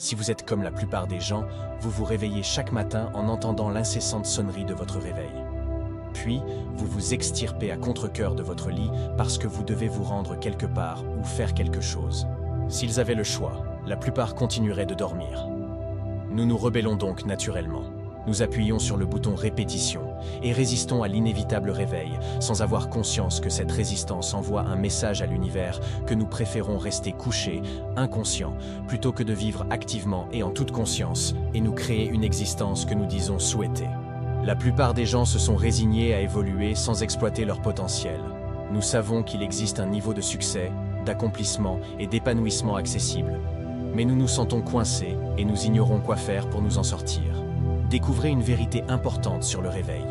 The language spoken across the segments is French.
Si vous êtes comme la plupart des gens, vous vous réveillez chaque matin en entendant l'incessante sonnerie de votre réveil. Puis, vous vous extirpez à contre-cœur de votre lit parce que vous devez vous rendre quelque part ou faire quelque chose. S'ils avaient le choix, la plupart continueraient de dormir. Nous nous rebellons donc naturellement. Nous appuyons sur le bouton répétition et résistons à l'inévitable réveil sans avoir conscience que cette résistance envoie un message à l'univers que nous préférons rester couchés, inconscients, plutôt que de vivre activement et en toute conscience et nous créer une existence que nous disons souhaiter. La plupart des gens se sont résignés à évoluer sans exploiter leur potentiel. Nous savons qu'il existe un niveau de succès, d'accomplissement et d'épanouissement accessible. Mais nous nous sentons coincés et nous ignorons quoi faire pour nous en sortir. Découvrez une vérité importante sur le réveil.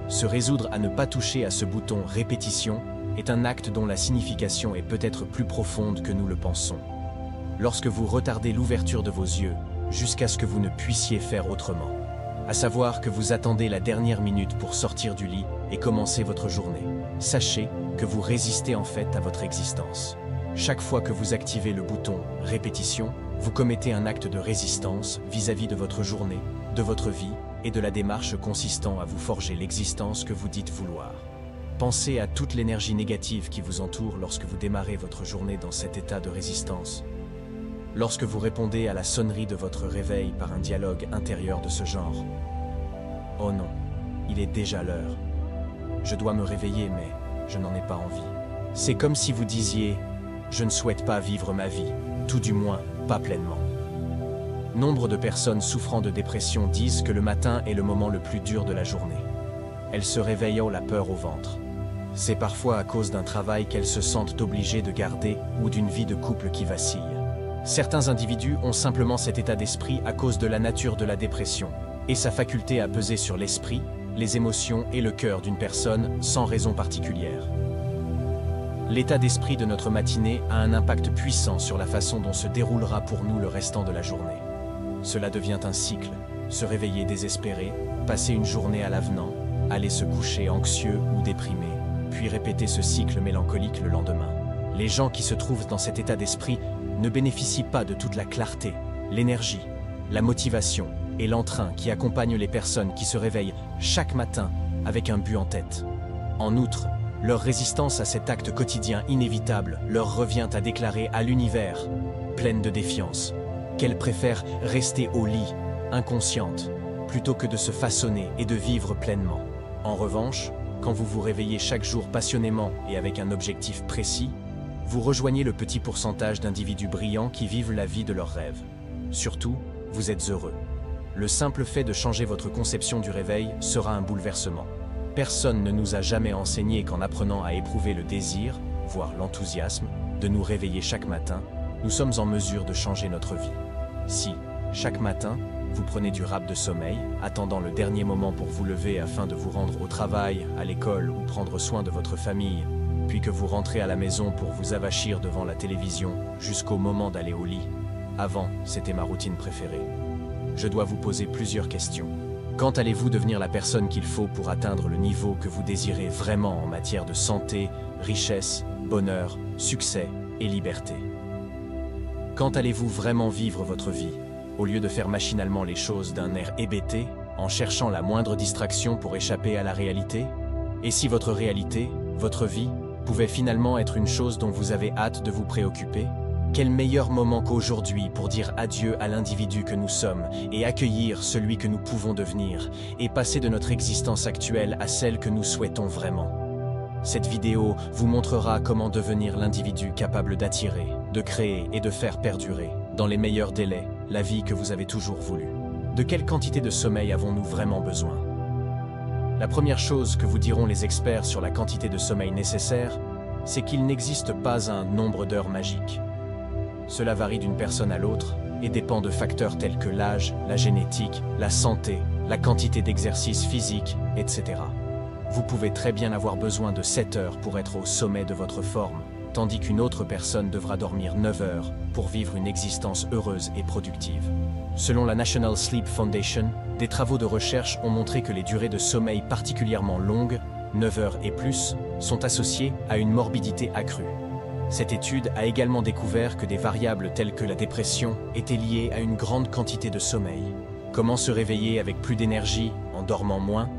Se résoudre à ne pas toucher à ce bouton « Répétition » est un acte dont la signification est peut-être plus profonde que nous le pensons. Lorsque vous retardez l'ouverture de vos yeux jusqu'à ce que vous ne puissiez faire autrement, à savoir que vous attendez la dernière minute pour sortir du lit et commencer votre journée, sachez que vous résistez en fait à votre existence. Chaque fois que vous activez le bouton « Répétition », vous commettez un acte de résistance vis-à-vis de votre journée, de votre vie et de la démarche consistant à vous forger l'existence que vous dites vouloir. Pensez à toute l'énergie négative qui vous entoure lorsque vous démarrez votre journée dans cet état de résistance. Lorsque vous répondez à la sonnerie de votre réveil par un dialogue intérieur de ce genre. « Oh non, il est déjà l'heure. Je dois me réveiller mais je n'en ai pas envie. » C'est comme si vous disiez « Je ne souhaite pas vivre ma vie, tout du moins pas pleinement. » Nombre de personnes souffrant de dépression disent que le matin est le moment le plus dur de la journée. Elles se réveillent la peur au ventre. C'est parfois à cause d'un travail qu'elles se sentent obligées de garder ou d'une vie de couple qui vacille. Certains individus ont simplement cet état d'esprit à cause de la nature de la dépression et sa faculté à peser sur l'esprit, les émotions et le cœur d'une personne sans raison particulière. L'état d'esprit de notre matinée a un impact puissant sur la façon dont se déroulera pour nous le restant de la journée. Cela devient un cycle, se réveiller désespéré, passer une journée à l'avenant, aller se coucher anxieux ou déprimé, puis répéter ce cycle mélancolique le lendemain. Les gens qui se trouvent dans cet état d'esprit ne bénéficient pas de toute la clarté, l'énergie, la motivation et l'entrain qui accompagnent les personnes qui se réveillent chaque matin avec un but en tête. En outre, leur résistance à cet acte quotidien inévitable leur revient à déclarer à l'univers, pleine de défiance, qu'elles préfèrent rester au lit, inconscientes, plutôt que de se façonner et de vivre pleinement. En revanche, quand vous vous réveillez chaque jour passionnément et avec un objectif précis, vous rejoignez le petit pourcentage d'individus brillants qui vivent la vie de leurs rêves. Surtout, vous êtes heureux. Le simple fait de changer votre conception du réveil sera un bouleversement. Personne ne nous a jamais enseigné qu'en apprenant à éprouver le désir, voire l'enthousiasme, de nous réveiller chaque matin, nous sommes en mesure de changer notre vie. Si, chaque matin, vous prenez du rap de sommeil, attendant le dernier moment pour vous lever afin de vous rendre au travail, à l'école ou prendre soin de votre famille, puis que vous rentrez à la maison pour vous avachir devant la télévision jusqu'au moment d'aller au lit. Avant, c'était ma routine préférée. Je dois vous poser plusieurs questions. Quand allez-vous devenir la personne qu'il faut pour atteindre le niveau que vous désirez vraiment en matière de santé, richesse, bonheur, succès et liberté? Quand allez-vous vraiment vivre votre vie, au lieu de faire machinalement les choses d'un air hébété, en cherchant la moindre distraction pour échapper à la réalité? Et si votre réalité, votre vie, pouvait finalement être une chose dont vous avez hâte de vous préoccuper? Quel meilleur moment qu'aujourd'hui pour dire adieu à l'individu que nous sommes et accueillir celui que nous pouvons devenir et passer de notre existence actuelle à celle que nous souhaitons vraiment. Cette vidéo vous montrera comment devenir l'individu capable d'attirer, de créer et de faire perdurer, dans les meilleurs délais, la vie que vous avez toujours voulu. De quelle quantité de sommeil avons-nous vraiment besoin? La première chose que vous diront les experts sur la quantité de sommeil nécessaire, c'est qu'il n'existe pas un nombre d'heures magique. Cela varie d'une personne à l'autre et dépend de facteurs tels que l'âge, la génétique, la santé, la quantité d'exercice physique, etc. Vous pouvez très bien avoir besoin de 7 heures pour être au sommet de votre forme, tandis qu'une autre personne devra dormir 9 heures pour vivre une existence heureuse et productive. Selon la National Sleep Foundation, des travaux de recherche ont montré que les durées de sommeil particulièrement longues, 9 heures et plus, sont associées à une morbidité accrue. Cette étude a également découvert que des variables telles que la dépression étaient liées à une grande quantité de sommeil. Comment se réveiller avec plus d'énergie en dormant moins?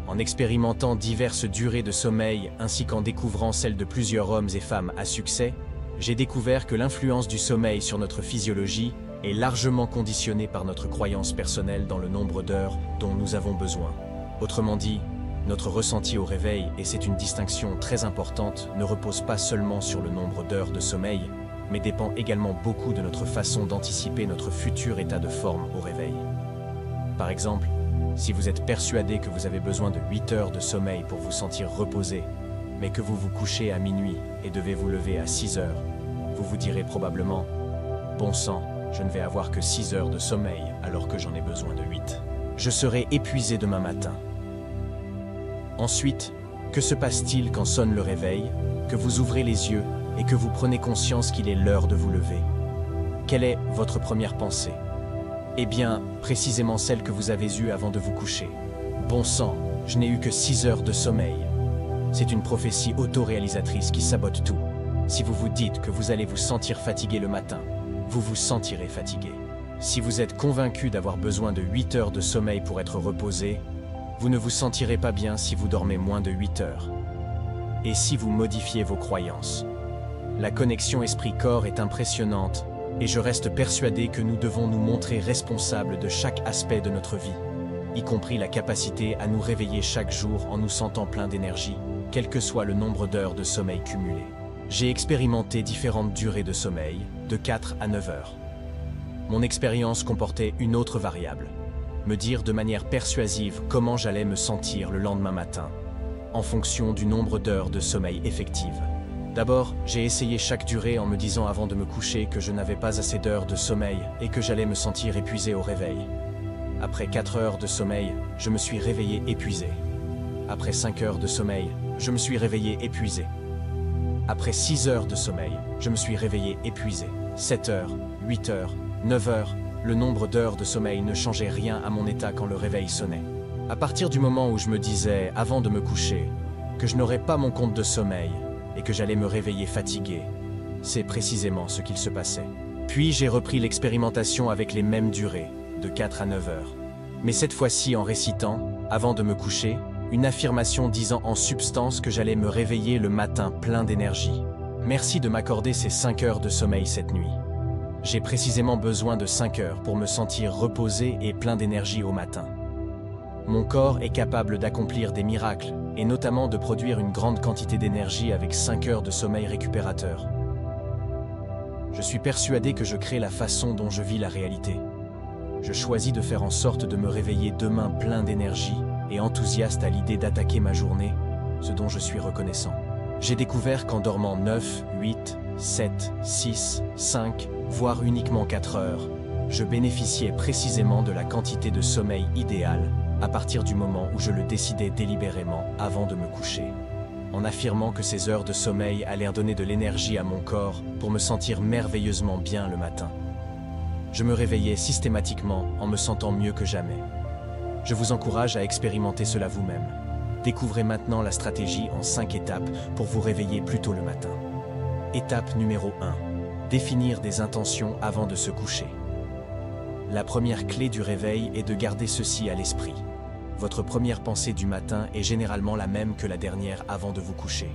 En expérimentant diverses durées de sommeil ainsi qu'en découvrant celles de plusieurs hommes et femmes à succès, j'ai découvert que l'influence du sommeil sur notre physiologie est largement conditionnée par notre croyance personnelle dans le nombre d'heures dont nous avons besoin. Autrement dit, notre ressenti au réveil, et c'est une distinction très importante, ne repose pas seulement sur le nombre d'heures de sommeil, mais dépend également beaucoup de notre façon d'anticiper notre futur état de forme au réveil. Par exemple, si vous êtes persuadé que vous avez besoin de 8 heures de sommeil pour vous sentir reposé, mais que vous vous couchez à minuit et devez vous lever à 6 heures, vous vous direz probablement « Bon sang, je ne vais avoir que 6 heures de sommeil alors que j'en ai besoin de 8. Je serai épuisé demain matin. » Ensuite, que se passe-t-il quand sonne le réveil, que vous ouvrez les yeux et que vous prenez conscience qu'il est l'heure de vous lever? Quelle est votre première pensée? Eh bien, précisément celle que vous avez eue avant de vous coucher. Bon sang, je n'ai eu que 6 heures de sommeil. C'est une prophétie autoréalisatrice qui sabote tout. Si vous vous dites que vous allez vous sentir fatigué le matin, vous vous sentirez fatigué. Si vous êtes convaincu d'avoir besoin de 8 heures de sommeil pour être reposé, vous ne vous sentirez pas bien si vous dormez moins de 8 heures. Et si vous modifiez vos croyances? La connexion esprit-corps est impressionnante et je reste persuadé que nous devons nous montrer responsables de chaque aspect de notre vie, y compris la capacité à nous réveiller chaque jour en nous sentant plein d'énergie, quel que soit le nombre d'heures de sommeil cumulé. J'ai expérimenté différentes durées de sommeil, de 4 à 9 heures. Mon expérience comportait une autre variable, me dire de manière persuasive comment j'allais me sentir le lendemain matin, en fonction du nombre d'heures de sommeil effectives. D'abord, j'ai essayé chaque durée en me disant avant de me coucher que je n'avais pas assez d'heures de sommeil et que j'allais me sentir épuisé au réveil. Après 4 heures de sommeil, je me suis réveillé épuisé. Après 5 heures de sommeil, je me suis réveillé épuisé. Après 6 heures de sommeil, je me suis réveillé épuisé. 7 heures, 8 heures, 9 heures, le nombre d'heures de sommeil ne changeait rien à mon état quand le réveil sonnait. À partir du moment où je me disais, avant de me coucher, que je n'aurais pas mon compte de sommeil et que j'allais me réveiller fatigué, c'est précisément ce qu'il se passait. Puis j'ai repris l'expérimentation avec les mêmes durées, de 4 à 9 heures. Mais cette fois-ci en récitant, avant de me coucher, une affirmation disant en substance que j'allais me réveiller le matin plein d'énergie. Merci de m'accorder ces 5 heures de sommeil cette nuit. J'ai précisément besoin de 5 heures pour me sentir reposé et plein d'énergie au matin. Mon corps est capable d'accomplir des miracles, et notamment de produire une grande quantité d'énergie avec 5 heures de sommeil récupérateur. Je suis persuadé que je crée la façon dont je vis la réalité. Je choisis de faire en sorte de me réveiller demain plein d'énergie et enthousiaste à l'idée d'attaquer ma journée, ce dont je suis reconnaissant. J'ai découvert qu'en dormant 9, 8, 7, 6, 5, voire uniquement 4 heures, je bénéficiais précisément de la quantité de sommeil idéale à partir du moment où je le décidais délibérément avant de me coucher, en affirmant que ces heures de sommeil allaient donner de l'énergie à mon corps pour me sentir merveilleusement bien le matin. Je me réveillais systématiquement en me sentant mieux que jamais. Je vous encourage à expérimenter cela vous-même. Découvrez maintenant la stratégie en 5 étapes pour vous réveiller plus tôt le matin. Étape numéro 1. Définir des intentions avant de se coucher. La première clé du réveil est de garder ceci à l'esprit. Votre première pensée du matin est généralement la même que la dernière avant de vous coucher.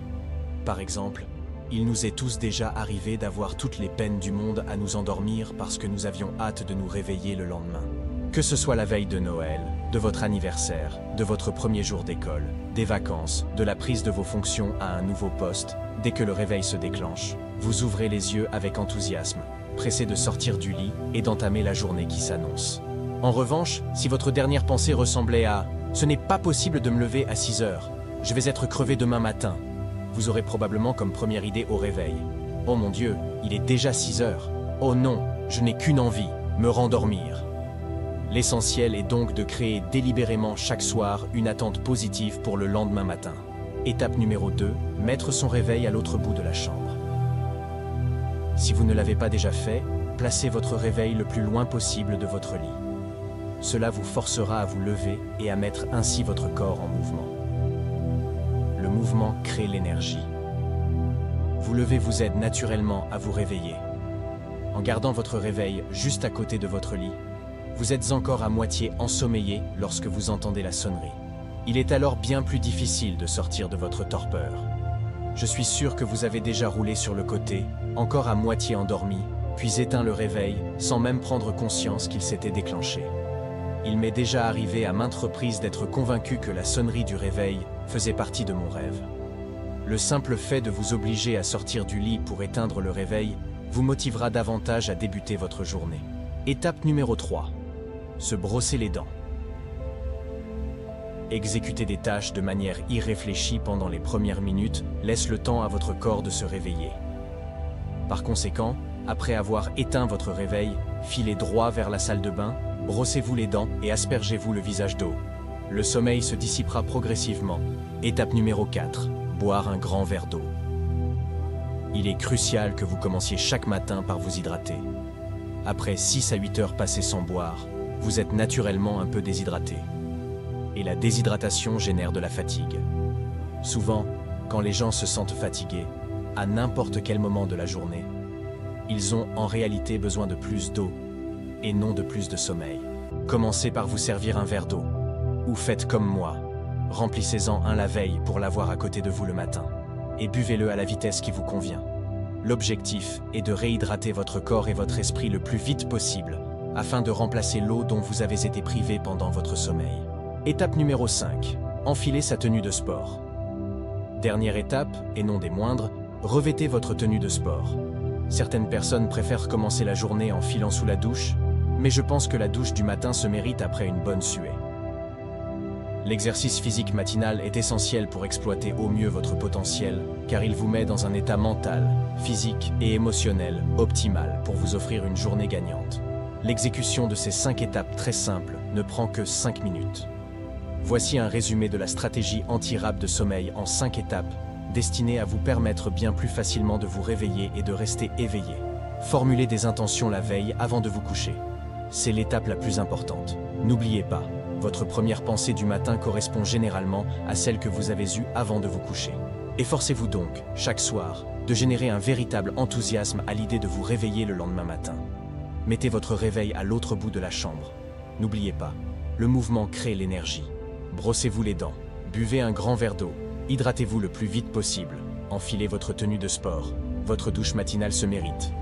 Par exemple, il nous est tous déjà arrivé d'avoir toutes les peines du monde à nous endormir parce que nous avions hâte de nous réveiller le lendemain. Que ce soit la veille de Noël, de votre anniversaire, de votre premier jour d'école, des vacances, de la prise de vos fonctions à un nouveau poste, dès que le réveil se déclenche, vous ouvrez les yeux avec enthousiasme, pressé de sortir du lit et d'entamer la journée qui s'annonce. En revanche, si votre dernière pensée ressemblait à « Ce n'est pas possible de me lever à 6 heures, je vais être crevé demain matin », vous aurez probablement comme première idée au réveil « Oh mon Dieu, il est déjà 6 heures. Oh non, je n'ai qu'une envie, me rendormir. » L'essentiel est donc de créer délibérément chaque soir une attente positive pour le lendemain matin. Étape numéro 2, mettre son réveil à l'autre bout de la chambre. Si vous ne l'avez pas déjà fait, placez votre réveil le plus loin possible de votre lit. Cela vous forcera à vous lever et à mettre ainsi votre corps en mouvement. Le mouvement crée l'énergie. vous lever vous aide naturellement à vous réveiller. En gardant votre réveil juste à côté de votre lit, vous êtes encore à moitié ensommeillé lorsque vous entendez la sonnerie. Il est alors bien plus difficile de sortir de votre torpeur. Je suis sûr que vous avez déjà roulé sur le côté, encore à moitié endormi, puis éteint le réveil sans même prendre conscience qu'il s'était déclenché. Il m'est déjà arrivé à maintes reprises d'être convaincu que la sonnerie du réveil faisait partie de mon rêve. Le simple fait de vous obliger à sortir du lit pour éteindre le réveil vous motivera davantage à débuter votre journée. Étape numéro 3. Se brosser les dents. Exécuter des tâches de manière irréfléchie pendant les premières minutes laisse le temps à votre corps de se réveiller. Par conséquent, après avoir éteint votre réveil, filez droit vers la salle de bain, brossez-vous les dents et aspergez-vous le visage d'eau. Le sommeil se dissipera progressivement. Étape numéro 4. Boire un grand verre d'eau. Il est crucial que vous commenciez chaque matin par vous hydrater. Après 6 à 8 heures passées sans boire, vous êtes naturellement un peu déshydraté. Et la déshydratation génère de la fatigue. Souvent, quand les gens se sentent fatigués, à n'importe quel moment de la journée, ils ont en réalité besoin de plus d'eau et non de plus de sommeil. Commencez par vous servir un verre d'eau, ou faites comme moi, remplissez-en un la veille pour l'avoir à côté de vous le matin, et buvez-le à la vitesse qui vous convient. L'objectif est de réhydrater votre corps et votre esprit le plus vite possible, afin de remplacer l'eau dont vous avez été privé pendant votre sommeil. Étape numéro 5. Enfiler sa tenue de sport. Dernière étape, et non des moindres, revêtez votre tenue de sport. Certaines personnes préfèrent commencer la journée en filant sous la douche, mais je pense que la douche du matin se mérite après une bonne suée. L'exercice physique matinal est essentiel pour exploiter au mieux votre potentiel, car il vous met dans un état mental, physique et émotionnel optimal pour vous offrir une journée gagnante. L'exécution de ces 5 étapes très simples ne prend que 5 minutes. Voici un résumé de la stratégie anti-rap de sommeil en 5 étapes, destinée à vous permettre bien plus facilement de vous réveiller et de rester éveillé. Formulez des intentions la veille avant de vous coucher. C'est l'étape la plus importante. N'oubliez pas, votre première pensée du matin correspond généralement à celle que vous avez eue avant de vous coucher. Efforcez-vous donc, chaque soir, de générer un véritable enthousiasme à l'idée de vous réveiller le lendemain matin. Mettez votre réveil à l'autre bout de la chambre. N'oubliez pas, le mouvement crée l'énergie. Brossez-vous les dents, buvez un grand verre d'eau, hydratez-vous le plus vite possible, enfilez votre tenue de sport, votre douche matinale se mérite.